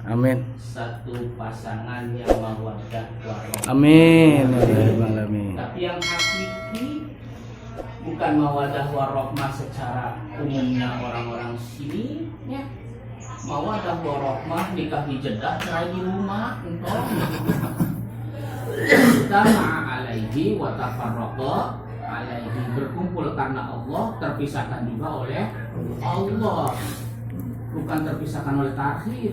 Amin. Satu pasangan yang mawaddah warahmah. Amin. Amin. Tapi yang hakiki bukan mawaddah warahmah secara umumnya orang-orang sini ya. Mawaddah warahmah nikah di Jeddah, cerai di rumah untuk Tama alaihi wa tafarraqa alaihi, berkumpul karena Allah, terpisahkan juga oleh Allah, bukan terpisahkan oleh takhir.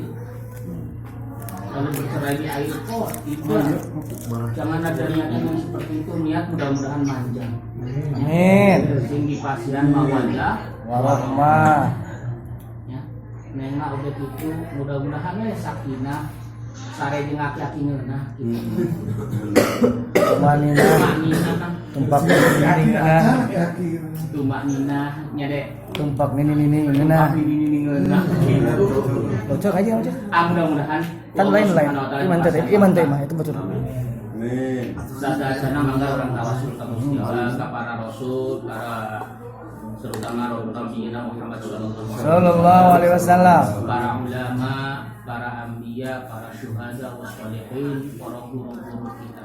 Lalu bercerai di air kot, tidak. Jangan ada niatan yang seperti itu. Niat mudah-mudahan manjang. Amin. Sing dipasihan mawaddah Warahmah. ya. Nengah udah itu mudah-mudahan ya sakinah sare jeung aki-aki ngeunah gitu. Manina. Manina Tumpak nini tumak nina nya dek. Tumpak nini Tumpak ngeunah. nini ngeunah gitu. Bocor aja bocor. Mudah-mudahan Kan lain. Iman teh mah itu betul. Sadasana mangga orang tawasul ka Gusti Allah, ka para rasul, para terutama Rasulullah Muhammad Sallallahu alaihi wasallam. para ulama, para anbiya, para syuhada wa sholihin, para guru-guru kita.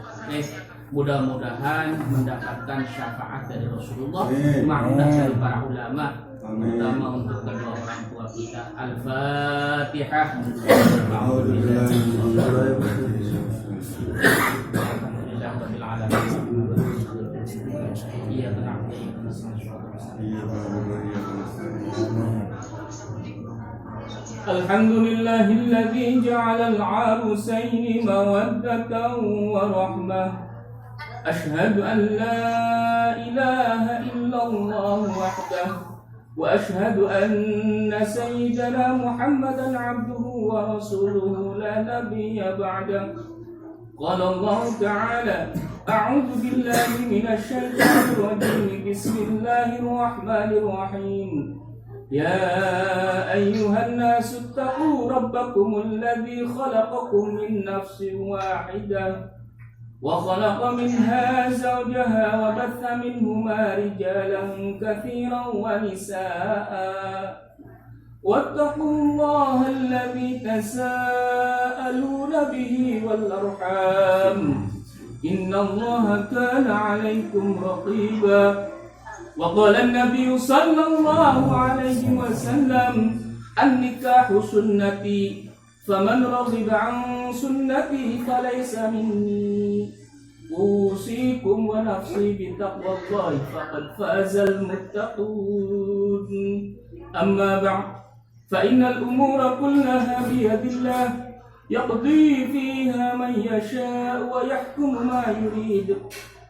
Mudah-mudahan mendapatkan syafaat dari Rasulullah, makna dari para ulama, terutama untuk kedua orang tua kita. Al-Fatihah. Alhamdulillahirabbil alamin. Iya tenang. Alhamdulillahilladzi ja'ala al-'arusaini mawaddatan wa rahmah. Ashhadu an la ilaha illallah wahdahu wa ashhadu anna sayyidana Muhammadan 'abduhu wa rasuluhu la nabiyya ba'dahu. Qala Allah ta'ala a'udzu billahi minasy syaithanir rajim. Bismillahir rahmanir rahim. Ya ayyuhan nasu ittaqu rabbakumul ladzi khalaqakum min nafsin wahidah wa khalaqa minha zawjaha wa batha minhuma rijalan katsiran wa nisaa'a wattaqullaha alladzi tasaaluna bihi wal arham innallaha kana 'alaykum raqiba. وقال النبي صلى الله عليه وسلم النكاح سنتي فمن رغب عن سنتي فليس مني أوصيكم ونفسي بتقوى الله فقد فاز المتقون أما بعد فإن الأمور كلها بيد الله يقضي فيها من يشاء ويحكم ما يريد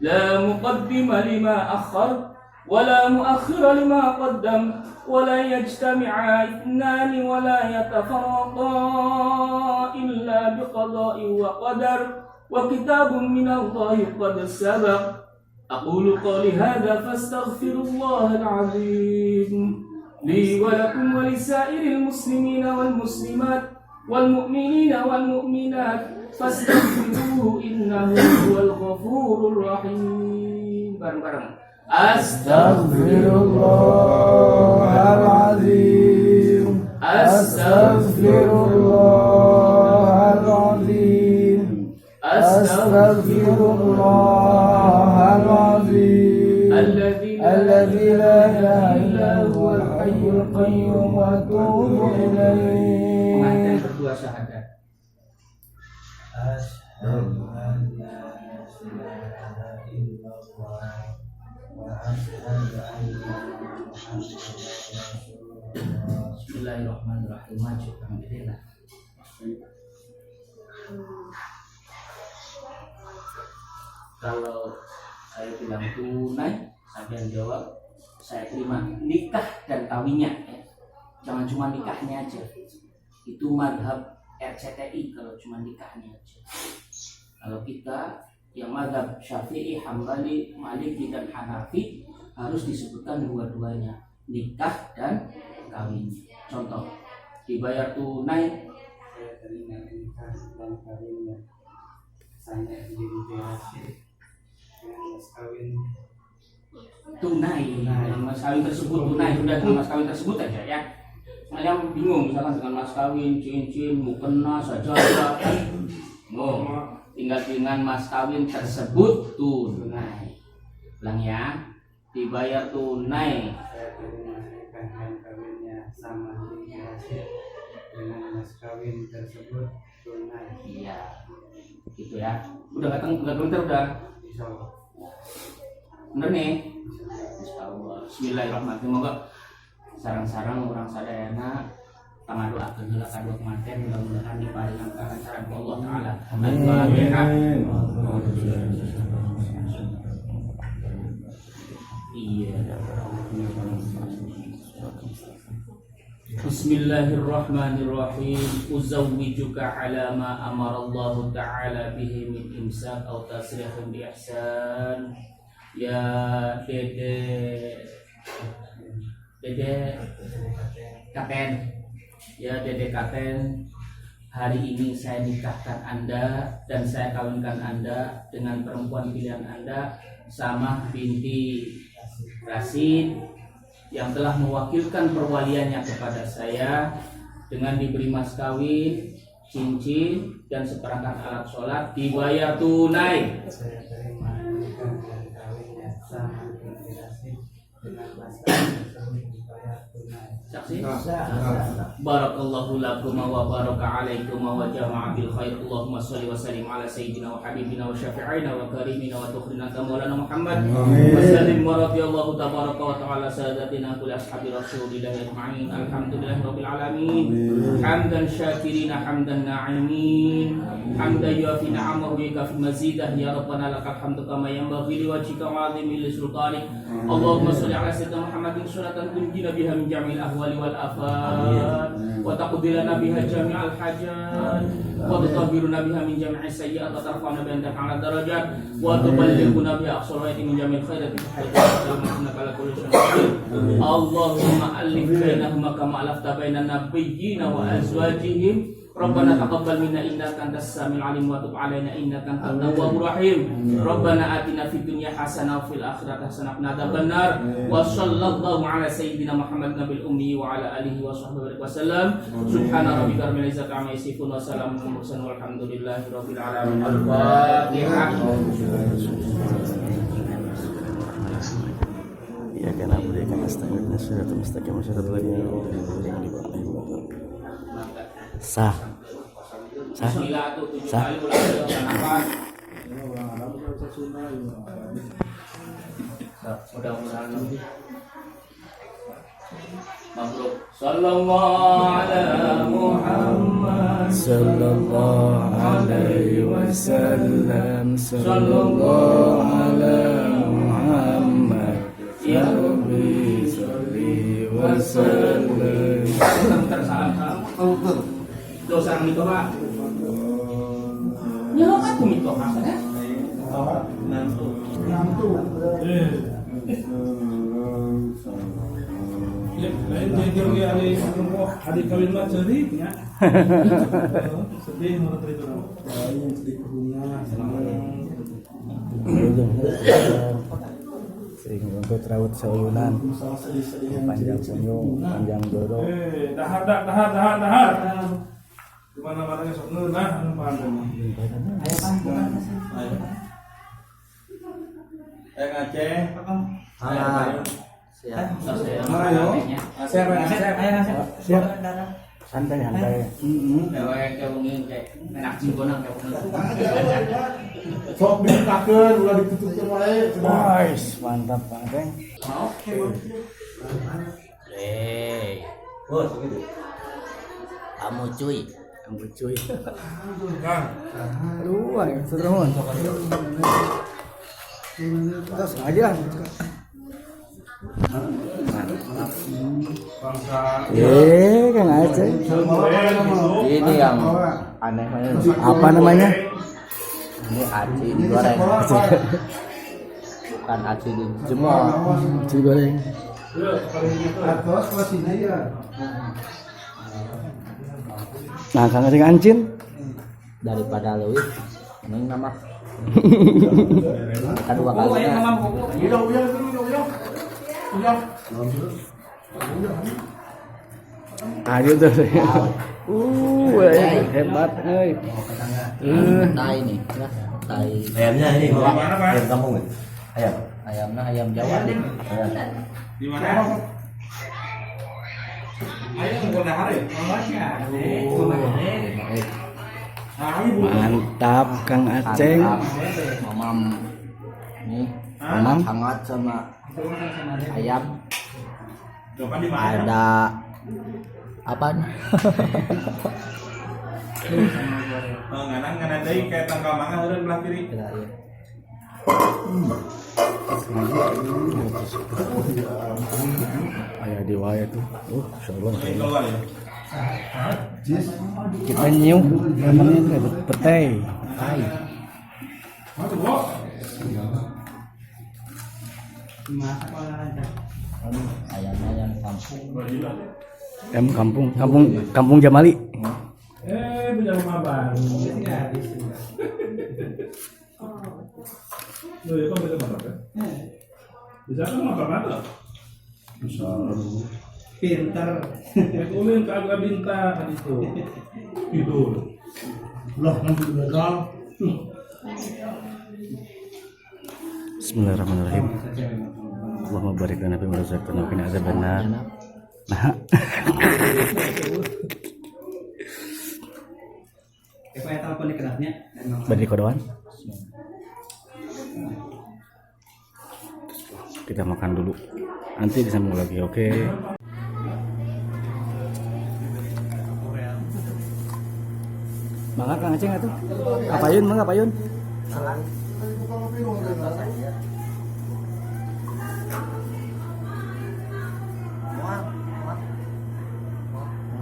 لا مقدم لما أخر ولا مؤخر لما قدم ولا يجتمع اثنان ولا يتفرقا إلا بقضاء وقدر وكتاب من الله قد سبق. أقول قولي هذا فاستغفر الله العظيم لي ولكم ولسائر المسلمين والمسلمات والمؤمنين والمؤمنات فاستغفروه إنه هو الغفور الرحيم. bareng-bareng. Astaghfirullahaladzim. Astaghfirullahaladzim. Astaghfirullahaladzim. Alladzi la ilaha illa huwal hayyul qayyum wa atubu ilaih. Mengaitkan berdua syahadat. Asyhadu an la ilaha illallah wa asyhadu anna Muhammadan rasulullah. Bismillahirrahmanirrahim. Maju alhamdulillah. Kalau saya bilang tunai, sampai jawab saya terima nikah dan kawinnya ya. Jangan cuma nikahnya aja. Itu madhab RCTI kalau cuma nikahnya aja. Kalau kita yang madhab Syafi'i, Hambali, Maliki dan Hanafi harus disebutkan dua-duanya, nikah dan kawin. Contoh, dibayar tunai, saya terima nikah dan kawinnya, saya menjadi berhasil dengan mas kawin tunai. Mas kawin tersebut tunai, sudah mas kawin tersebut aja ya. Yang bingung misalkan dengan mas kawin, cincin, mukena, sajadah, tinggal dengan mas kawin tersebut tunai. Ulang ya, dibayar tunai. Saya terima nikah dan kawinnya sama dikasih dengan mas kawin tersebut tunai. Iya, gitu ya. Udah pinter udah. Insyaallah. Bener nih. Insyaallah. Bismillahirrahmanirrahim. Semoga sarang-sarang orang sadayana tanggal doakeun heula ka dua kematian mudah-mudahan diparingan kelancaran ku Allah taala. Al-Fatihah. Iya. Bismillahirrahmanirrahim. Uzawwijuka ala ma amara Allah taala bihi min imsak atau tasrihun bi ihsan. Ya Dede Katen, ya Dede Katen, hari ini saya nikahkan Anda dan saya kawinkan Anda dengan perempuan pilihan Anda, Samah binti Rasid, yang telah mewakilkan perwaliannya kepada saya dengan diberi mas kawin, cincin, dan seperangkat alat sholat dibayar tunai. Saya terima nikah dan kawinnya sama dikasih dengan mas kawin tersebut dibayar tunai. Saksi? Barakallahu lakum wa baraka alaikum wa jama'a bil khair. Allahumma shalli wa sallim ala sayyidina wa habibina wa syafi'ina wa karimina wa tukhrina maulana Muhammad. Wa sallim wa radiyallahu tabaraka wa ta'ala sadatina kulli ashabi rasulillah ajma'in. Alhamdulillahi rabbil alamin. Hamdan syakirina hamdan na'imin. Hamdan yuafi na'amahu wa yukafi mazidah. Ya Rabbana lakal hamdu kama yanbaghi li wajhika wa 'azimi li sultanik. Allahumma shalli ala sayyidina Muhammadin suratan tunjina biha min jami'il ahwali wal afat wa taqdiruna biha jami'al hajat wa tutahhiruna biha min jami'is sayyi'at wa tarfa'una biha ala darajat wa tuballighuna biha aqsal min jami'il khairati fi hayati innaka ala kulli syai'in qadir. Allahumma alif bainahuma kama alafta bainan nabiyyina wa azwajihim. Rabbana taqabbal minna innaka antas samiul alim wa tub alaina innaka antat tawwabur rahim. Rabbana atina fid dunya hasanah wa fil akhirati hasanah wa qina adzabannar. Wa sallallahu ala sayyidina Muhammad nabil ummi wa ala alihi wa sahbihi wasallam. Subhana rabbika rabbil izzati amma yasifun wa salamun alal mursalin walhamdulillahi rabbil alamin. Al-Fatihah. Ya kana berikan astagfirullah suratul mustaqim suratul sah Bismillah tuh 7 kali ulang nafas. Mudah-mudahan mabruk. Sallallahu ala Muhammad sallallahu alaihi wasallam sallallahu ala Muhammad ya rabbi sholli wa sallim. Salam. Dosa ang ito ba? Nyawa ka kumito ka sa na? Nantu. Lain jadi hari kawin mah sedih ya. Sedih menurut itu. Lain sedih punya sering untuk rawat seuyunan panjang senyum panjang jodoh dahar gimana marahnya sok ngeunah anu pandang ayo ngaceh siap santai enak sih bonang sok dibukakeun ulah ditutupkeun wae guys mantap banget bos gitu kamu cuy aduh seru terus aja Kang Aceh. Ini yang aneh apa namanya? Ini aci digoreng. Bukan aci dijemur. Aci goreng. Nah, Kang Aceh ancin daripada Louis, ini nama. Kedua kalinya. Ayo tuh. Hebat, euy. Tai nih, tai Ayamnya ini Di mana, Pak? ayam kampung ya? Ayam. ayamnya ayam Jawa nih. Di mana? Ayo bukan dahar ya? Mantap Kang Aceng. Mamam nih Mamam. hangat sama ayam. Coba di mana? Ada apa nih? Nganan deui kayak tanggal mangga heureun belah kiri. Aya di wae tuh. Insyaallah. Keluar ya. Kita nyium namanya petai. Tai. Masuk, Bro. Ayamnya yang kampung. Kampung Jamali. Punya rumah baru. Loh, ya kok bisa masak kan? Bisa kan masak apa? Bisa. Pinter. Ulin kagak bintang itu. Tidur. Loh, nanti gagal. Bismillahirrahmanirrahim. Allahumma barik lana fi ma razaqtana wa qina adzabannar. Nah, Kayak telepon di kerapnya. bari kodoan. Kita makan dulu. Nanti disambung lagi, oke. Mangga Kang Aceng atuh. Kapayun, mangga kapayun.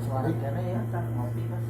Suara kene ya, kan ngopi kan.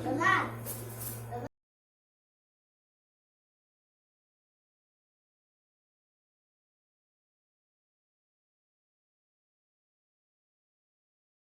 Donat.